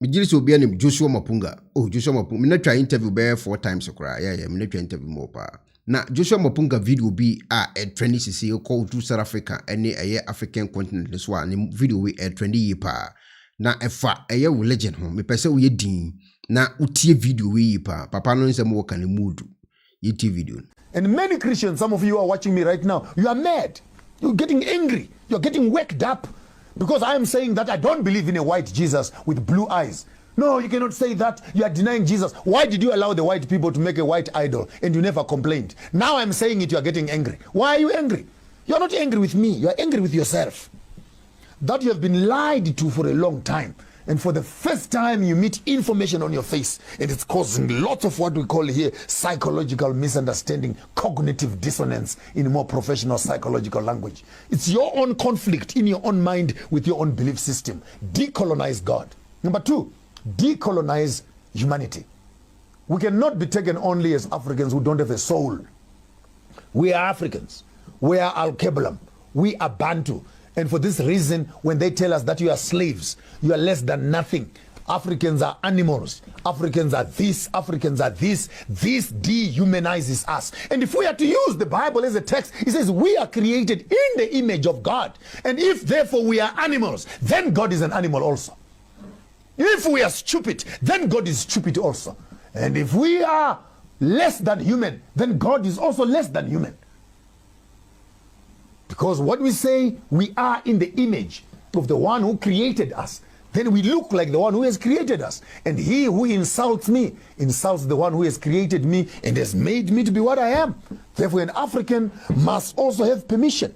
Mijiri so be name Joshua Maponga. Oh, Joshua Maponga. Me not try interview be 4 times okra. Yeah, me not try interview more pa. Na Joshua Maponga video be a trendy CC called to South Africa any a African continent this one video we a trendy ye pa. Na efa a year legend home. Me pese we din. Na utie video we pa. Papa no nse mo kan mood. Ye video. And many Christians, some of you are watching me right now, you are mad. You're getting angry. You're getting worked up. Because I am saying that I don't believe in a white Jesus with blue eyes. No, you cannot say that. You are denying Jesus. Why did you allow the white people to make a white idol and you never complained? Now I'm saying it, you are getting angry. Why are you angry? You're not angry with me. You are angry with yourself. That you have been lied to for a long time. And for the first time you meet information on your face, and it's causing lots of what we call here psychological misunderstanding, cognitive dissonance in more professional psychological language. It's your own conflict in your own mind with your own belief system. Decolonize God. Number 2, decolonize humanity. We cannot be taken only as Africans who don't have a soul. We are Africans. We are Al-Kebalam. We are Bantu. And for this reason, when they tell us that you are slaves, you are less than nothing. Africans are animals. Africans are this. Africans are this. This dehumanizes us. And if we are to use the Bible as a text, it says we are created in the image of God. And if therefore we are animals, then God is an animal also. If we are stupid, then God is stupid also. And if we are less than human, then God is also less than human. Because what we say, we are in the image of the one who created us. Then we look like the one who has created us. And he who insults me, insults the one who has created me and has made me to be what I am. Therefore, an African must also have permission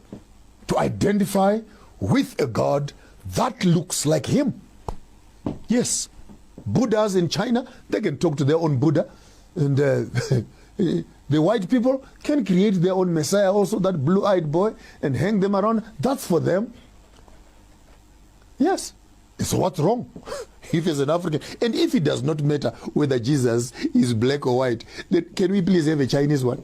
to identify with a God that looks like him. Yes, Buddhas in China, they can talk to their own Buddha. And the white people can create their own Messiah also, that blue-eyed boy, and hang them around. That's for them. Yes. So what's wrong if he's an African? And if it does not matter whether Jesus is black or white, then can we please have a Chinese one?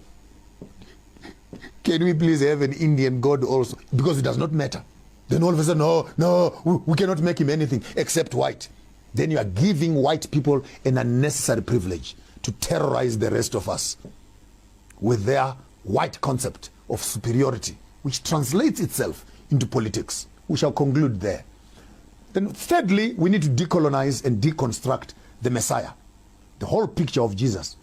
Can we please have an Indian God also? Because it does not matter. Then all of a sudden, no, we cannot make him anything except white. Then you are giving white people an unnecessary privilege to terrorize the rest of us with their white concept of superiority, which translates itself into politics. We shall conclude there. Then thirdly, we need to decolonize and deconstruct the Messiah, the whole picture of Jesus.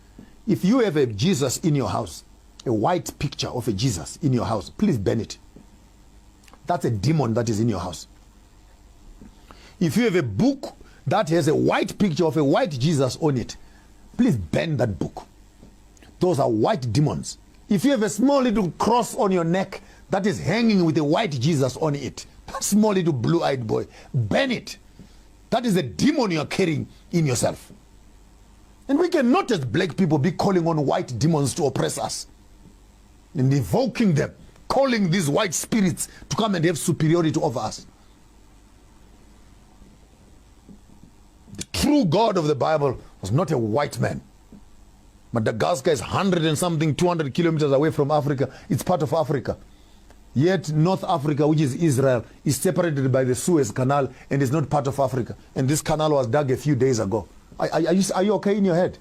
If you have a Jesus in your house, a white picture of a Jesus in your house, please burn it. That's a demon that is in your house. If you have a book that has a white picture of a white Jesus on it, please burn that book. Those are white demons. If you have a small little cross on your neck that is hanging with a white Jesus on it, that small little blue-eyed boy, burn it. That is a demon you are carrying in yourself. And we cannot as black people be calling on white demons to oppress us and invoking them, calling these white spirits to come and have superiority over us. The true God of the Bible was not a white man. Madagascar is 100 and something, 200 kilometers away from Africa. It's part of Africa. Yet North Africa, which is Israel, is separated by the Suez Canal and is not part of Africa. And this canal was dug a few days ago. Are you okay in your head?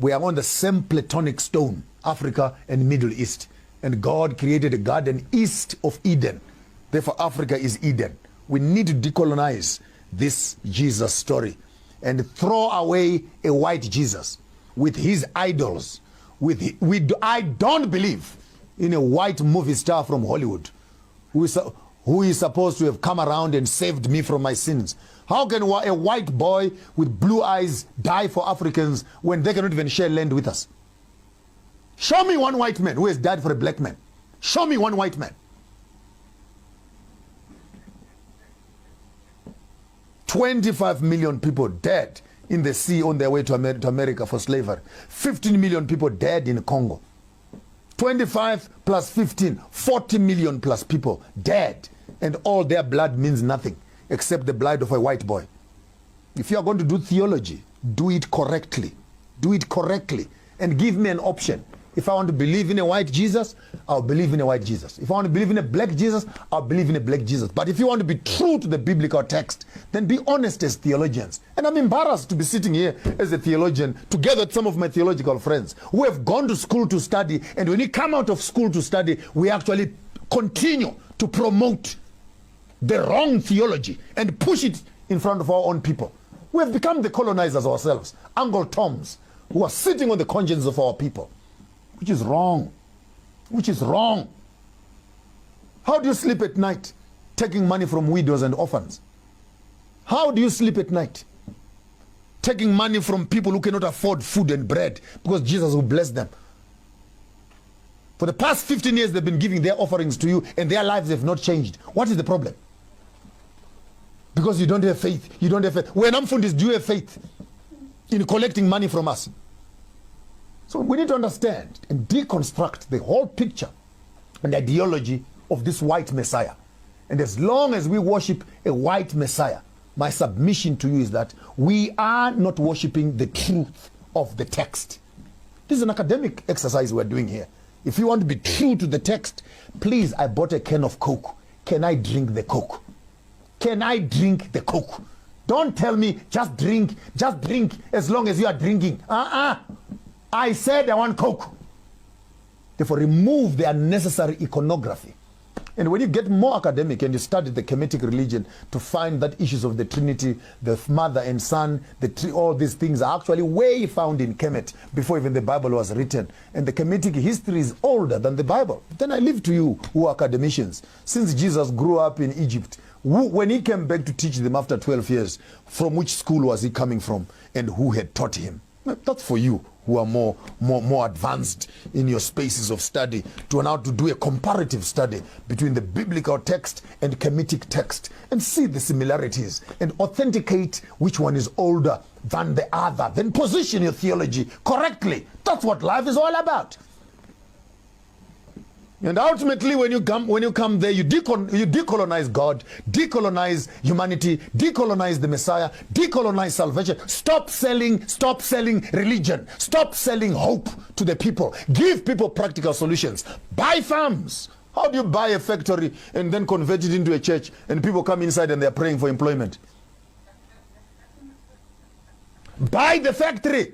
We are on the same Platonic stone, Africa and Middle East. And God created a garden east of Eden. Therefore, Africa is Eden. We need to decolonize this Jesus story and throw away a white Jesus with his idols. I don't believe in a white movie star from Hollywood who is supposed to have come around and saved me from my sins. How can a white boy with blue eyes die for Africans when they cannot even share land with us? Show me one white man who has died for a black man. Show me one white man. 25 million people dead in the sea on their way to America for slavery. 15 million people dead in Congo. 25 plus 15, 40 million plus people dead. And all their blood means nothing except the blood of a white boy. If you are going to do theology, do it correctly. Do it correctly. And give me an option. If I want to believe in a white Jesus, I'll believe in a white Jesus. If I want to believe in a black Jesus, I'll believe in a black Jesus. But if you want to be true to the biblical text, then be honest as theologians. And I'm embarrassed to be sitting here as a theologian together with some of my theological friends who have gone to school to study, and when you come out of school to study, we actually continue to promote the wrong theology and push it in front of our own people. We have become the colonizers ourselves, Uncle Toms, who are sitting on the conscience of our people, which is wrong, which is wrong. How do you sleep at night taking money from widows and orphans? How do you sleep at night taking money from people who cannot afford food and bread because Jesus will bless them? For the past 15 years, they've been giving their offerings to you and their lives have not changed. What is the problem? Because you don't have faith. You don't have faith. When Amfundis, do you have faith in collecting money from us? So we need to understand and deconstruct the whole picture and ideology of this white Messiah. And as long as we worship a white Messiah, my submission to you is that we are not worshiping the truth of the text. This is an academic exercise we're doing here. If you want to be true to the text, please, I bought a can of Coke. Can I drink the Coke? Can I drink the Coke? Don't tell me just drink as long as you are drinking. I said I want Coke. Therefore, remove the unnecessary iconography. And when you get more academic and you study the Kemetic religion to find that issues of the Trinity, the Mother and Son, all these things are actually way found in Kemet before even the Bible was written. And the Kemetic history is older than the Bible. Then I leave to you who are academicians. Since Jesus grew up in Egypt, when he came back to teach them after 12 years, from which school was he coming from and who had taught him? That's for you who are more advanced in your spaces of study to now to do a comparative study between the biblical text and Kemetic text and see the similarities and authenticate which one is older than the other. Then position your theology correctly. That's what life is all about. And ultimately, when you come there, you decolonize God, decolonize humanity, decolonize the Messiah, decolonize salvation. Stop selling religion. Stop selling hope to the people. Give people practical solutions. Buy farms. How do you buy a factory and then convert it into a church and people come inside and they're praying for employment? Buy the factory.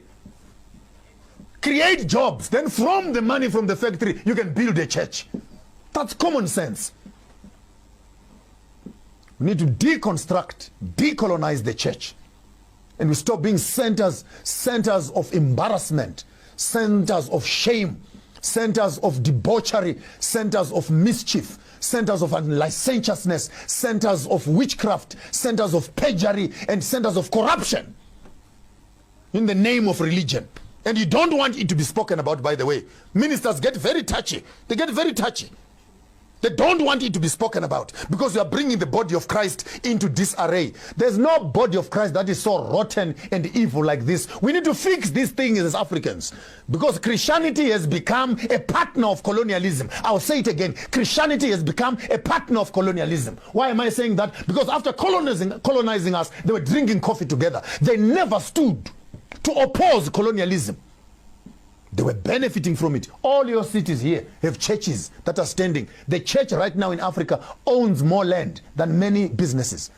Create jobs. Then from the money from the factory, you can build a church. That's common sense. We need to deconstruct, decolonize the church. And we stop being centers of embarrassment, centers of shame, centers of debauchery, centers of mischief, centers of licentiousness, centers of witchcraft, centers of perjury, and centers of corruption in the name of religion. And you don't want it to be spoken about, by the way. Ministers get very touchy. They get very touchy. They don't want it to be spoken about because you are bringing the body of Christ into disarray. There's no body of Christ that is so rotten and evil like this. We need to fix these things as Africans because Christianity has become a partner of colonialism. I'll say it again. Christianity has become a partner of colonialism. Why am I saying that? Because after colonizing us, they were drinking coffee together. They never stood to oppose colonialism. They were benefiting from it. All your cities here have churches that are standing. The church right now in Africa owns more land than many businesses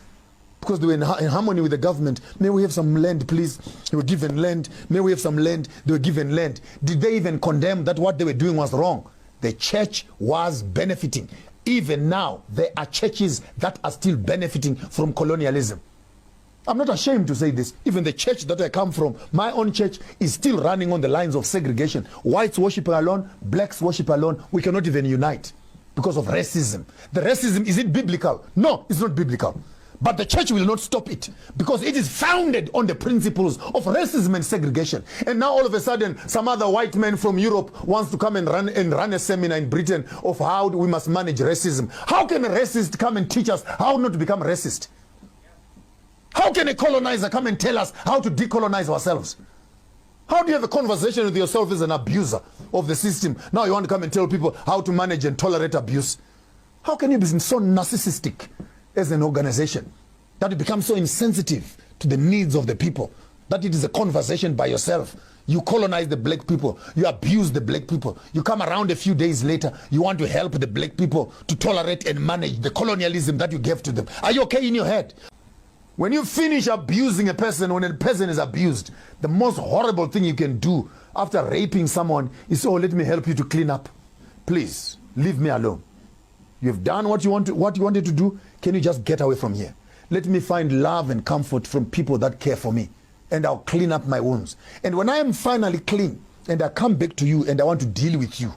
because they were in harmony with the government. May we have some land, please? They were given land. May we have some land? They were given land. Did they even condemn that what they were doing was wrong? The church was benefiting. Even now, there are churches that are still benefiting from colonialism. I'm not ashamed to say this. Even the church that I come from, my own church, is still running on the lines of segregation. Whites worship alone, blacks worship alone. We cannot even unite because of racism. The racism, is it biblical? No, it's not biblical. But the church will not stop it because it is founded on the principles of racism and segregation. And now all of a sudden, some other white man from Europe wants to come and run a seminar in Britain of how we must manage racism. How can a racist come and teach us how not to become racist? How can a colonizer come and tell us how to decolonize ourselves? How do you have a conversation with yourself as an abuser of the system? Now you want to come and tell people how to manage and tolerate abuse. How can you be so narcissistic as an organization that you become so insensitive to the needs of the people? that it is a conversation by yourself. You colonize the black people. You abuse the black people. You come around a few days later. You want to help the black people to tolerate and manage the colonialism that you gave to them. Are you okay in your head? When you finish abusing a person, when a person is abused, the most horrible thing you can do after raping someone is, oh, let me help you to clean up. Please, leave me alone. You have done what you wanted to do. Can you just get away from here? Let me find love and comfort from people that care for me, and I'll clean up my wounds. And when I am finally clean and I come back to you and I want to deal with you,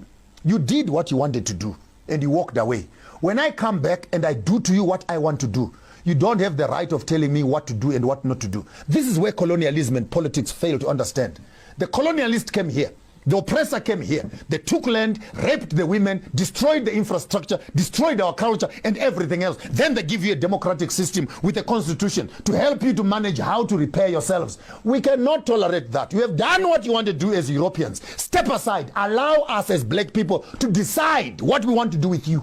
you did what you wanted to do and you walked away. When I come back and I do to you what I want to do, you don't have the right of telling me what to do and what not to do. This is where colonialism and politics fail to understand. The colonialist came here. The oppressor came here. They took land, raped the women, destroyed the infrastructure, destroyed our culture and everything else. Then they give you a democratic system with a constitution to help you to manage how to repair yourselves. We cannot tolerate that. You have done what you want to do as Europeans. Step aside. Allow us as black people to decide what we want to do with you.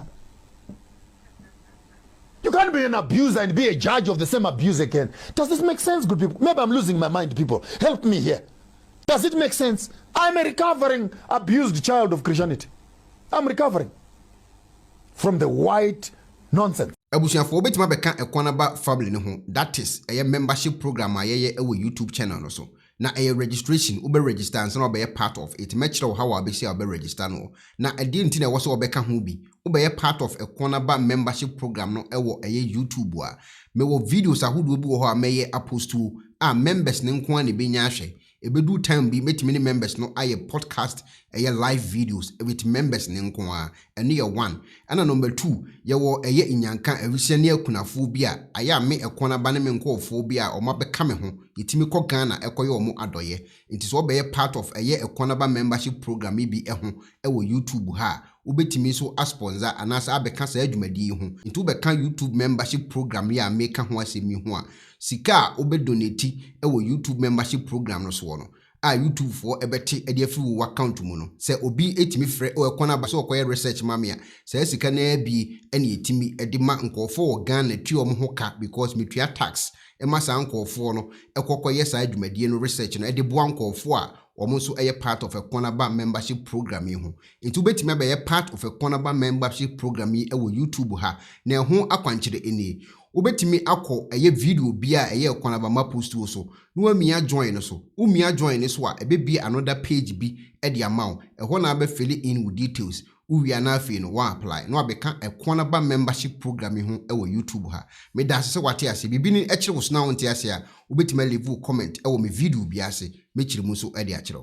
You can't be an abuser and be a judge of the same abuse again. Does this make sense, good people? Maybe I'm losing my mind, people. Help me here. Does it make sense? I'm a recovering abused child of Christianity. I'm recovering from the white nonsense. Abusiafo obetima beka Ekuonaba family no ho. That is a membership program ayeye ewo YouTube channel no so. Na a registration ube register and so be a part of it. Mechiro how abesi obe register no. Na edi nti na woso obeka ho bi. Ube a part of Ekuonaba membership program no ewo YouTube wa. Mewo videos ahudu bi wo ho ameye apostu a members ne nko an be nya ahwe. Ebedu time bi metimi members no aye podcast aye live videos with members ne nko a ene ye 1 ana number 2 ye wo aye inyanka awisia ne akunafo bi a aye ame Ekuonaba ne menkofo bi a oma beka me ho yetimi kɔ Ghana ekoye omo adoye nti so be part of aye Ekuonaba membership program bi eho ewo YouTube ha ubetimi so sponsor anasa abeka sa adwumadi ho nti ubeka YouTube membership program ya make ho asemi ho a sika obedonate ewo YouTube membership program no so no a YouTube for ebete ediafi wo account mu no se obi etimi frɛ o Ekuonaba so okoye research mamia se sika na bi ene etimi edima nkofo wo Ghana tuo mo ho ka because metua tax ema sa nkofo no ekokoye sa adwumadi no research no edeboa nkofo a omo so eye part of Ekuonaba membership program ho nti ubetimi be part of Ekuonaba membership program ewo YouTube ha na ho akwankyere eni ubetimi akọ eye video bia eye Ekuonaba ma post wo so no amia join no so umia join so a ebebie another page bi e de amount ho na be fill in with details uwia na afi no wa apply no abeka Ekuonaba membership program ho ewo YouTube ha me da se wate ase bibi ni e kire wo so na wonte ase a ubetimi leave comment ewo me video bi ase me kire mu so e de a kire